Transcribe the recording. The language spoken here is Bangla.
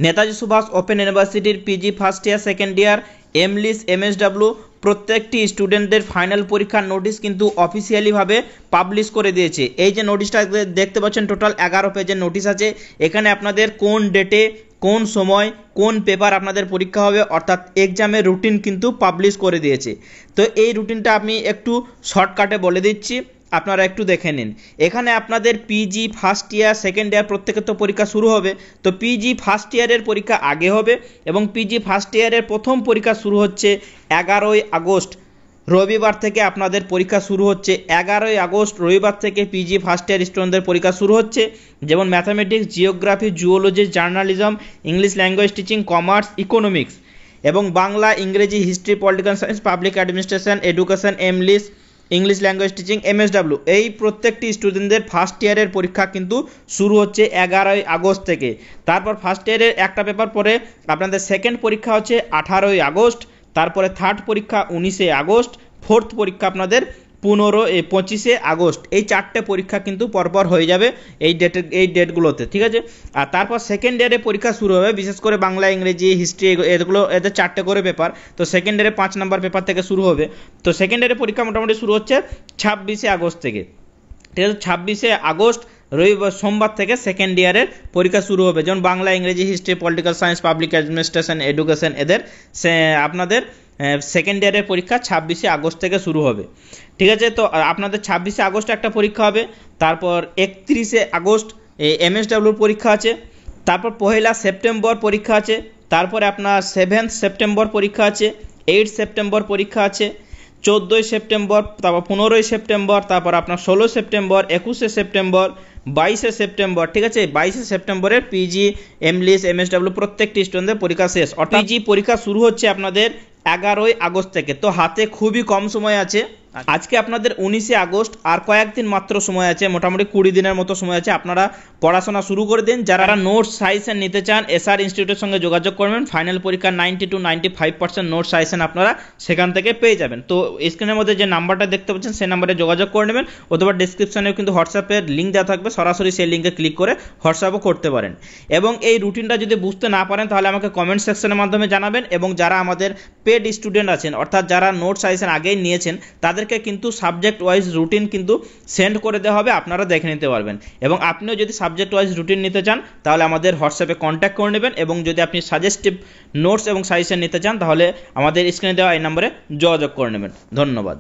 নেতাজি সুভাষ ওপেন ইউনিভার্সিটির PG first year second year এমলিস MSW প্রত্যেকটি স্টুডেন্টদের ফাইনাল পরীক্ষার নোটিশ কিন্তু অফিসিয়ালিভাবে পাবলিশ করে দিয়েছে। এই যে নোটিশটা দেখতে পাচ্ছেন টোটাল 11 পেজের নোটিশ আছে। এখানে আপনাদের কোন ডেটে কোন সময় কোন পেপার আপনাদের পরীক্ষা হবে অর্থাৎ এক্সামের রুটিন কিন্তু পাবলিশ করে দিয়েছে। তো এই রুটিনটা আমি একটু শর্টকাটে বলে দিচ্ছি, আপনারা একটু দেখে নিন। এখানে আপনাদের PG first year second year প্রত্যেকের তো পরীক্ষা শুরু হবে, তো পিজি ফার্স্ট ইয়ারের পরীক্ষা আগে হবে এবং পিজি ফার্স্ট ইয়ারের প্রথম পরীক্ষা শুরু হচ্ছে 11ই আগস্ট রবিবার থেকে। আপনাদের পরীক্ষা শুরু হচ্ছে 11ই আগস্ট রবিবার থেকে পিজি ফার্স্ট ইয়ার স্টুডেন্টদের পরীক্ষা শুরু হচ্ছে। যেমন mathematics, geography, zoology, journalism, English language teaching, commerce, economics এবং বাংলা, ইংরেজি, history, political science, public administration, education, এমলিস, English language teaching, MSW এই প্রত্যেকটি স্টুডেন্টদের ফার্স্ট ইয়ারের পরীক্ষা কিন্তু শুরু হচ্ছে 11ই আগস্ট থেকে। তারপর ফার্স্ট ইয়ারের একটা পেপার পরে আপনাদের সেকেন্ড পরীক্ষা হচ্ছে 18ই আগস্ট, তারপরে থার্ড পরীক্ষা 19শে আগস্ট, ফোর্থ পরীক্ষা আপনাদের 25শে আগস্ট। এই চারটে পরীক্ষা কিন্তু পরপর হয়ে যাবে এই ডেটগুলোতে, ঠিক আছে। আর তারপর সেকেন্ড ইয়ারে পরীক্ষা শুরু হবে, বিশেষ করে বাংলা, ইংরেজি, হিস্ট্রি এদের 4টে করে পেপার। তো সেকেন্ড ইয়ারে 5 নম্বর পেপার থেকে শুরু হবে। তো সেকেন্ড ইয়ারে পরীক্ষা মোটামুটি শুরু হচ্ছে 26শে আগস্ট থেকে, ঠিক আছে। 26শে আগস্ট রবিবার সোমবার থেকে সেকেন্ড ইয়ারের পরীক্ষা শুরু হবে। যেমন বাংলা, ইংরেজি, history, political science, public administration, education এদের আপনাদের সেকেন্ড ইয়ারের পরীক্ষা 26শে আগস্ট থেকে শুরু হবে, ঠিক আছে। তো আপনাদের 26শে আগস্ট একটা পরীক্ষা হবে, তারপর 31শে আগস্ট এমএসডব্লিউর পরীক্ষা আছে, তারপর 1 সেপ্টেম্বর পরীক্ষা আছে, তারপরে আপনার 7 সেপ্টেম্বর পরীক্ষা আছে, 8 সেপ্টেম্বর পরীক্ষা আছে, 14ই সেপ্টেম্বর, তারপর 15ই সেপ্টেম্বর, তারপর আপনার 16 সেপ্টেম্বর, 21শে সেপ্টেম্বর, 22শে সেপ্টেম্বর, ঠিক আছে। 22শে সেপ্টেম্বরের পিজি, এমলিস, এমএসডব্লিউ প্রত্যেকটি স্টুডেন্টদের পরীক্ষা শেষ। অর্থাৎ পিজি পরীক্ষা শুরু হচ্ছে আপনাদের 11ই আগস্ট থেকে। তো হাতে খুবই কম সময় আছে। আজকে আপনাদের 19শে আগস্ট, আর কয়েকদিন মাত্র সময় আছে, মোটামুটি 20 দিনের মতো সময় আছে। আপনারা পড়াশোনা শুরু করে দিন। যারা নোটস সাজেশন নিতে চান এসআর ইনস্টিটিউটের সঙ্গে যোগাযোগ করবেন। ফাইনাল পরীক্ষার 90 to 95% নোটস সাজেশন আপনারা সেখান থেকে পেয়ে যাবেন। তো স্ক্রিনের মধ্যে যে নাম্বারটা দেখতে পাচ্ছেন সেই নাম্বারে যোগাযোগ করে নেবেন, অথবা ডিসক্রিপশনেও কিন্তু হোয়াটসঅ্যাপের লিঙ্ক দেওয়া থাকবে, সরাসরি সেই লিঙ্কে ক্লিক করে হোয়াটসঅ্যাপও করতে পারেন। এবং এই রুটিনটা যদি বুঝতে না পারেন তাহলে আমাকে কমেন্ট সেকশনের মাধ্যমে জানাবেন। এবং যারা আমাদের পেড স্টুডেন্ট আছেন অর্থাৎ যারা নোটস সাজেশন আগেই নিয়েছেন তাদেরকে কিন্তু সাবজেক্ট ওয়াইজ রুটিন কিন্তু সেন্ড করে দেওয়া হবে, আপনারা দেখে নিতে পারবেন। এবং আপনিও যদি সাবজেক্ট ওয়াইজ রুটিন নিতে চান তাহলে আমাদের হোয়াটসঅ্যাপে কন্ট্যাক্ট করে নেবেন। এবং যদি আপনি সাজেস্টিভ নোটস এবং সাজেশন নিতে চান তাহলে আমাদের স্ক্রিনে দেওয়া এই নম্বরে যোগাযোগ করে নেবেন। ধন্যবাদ।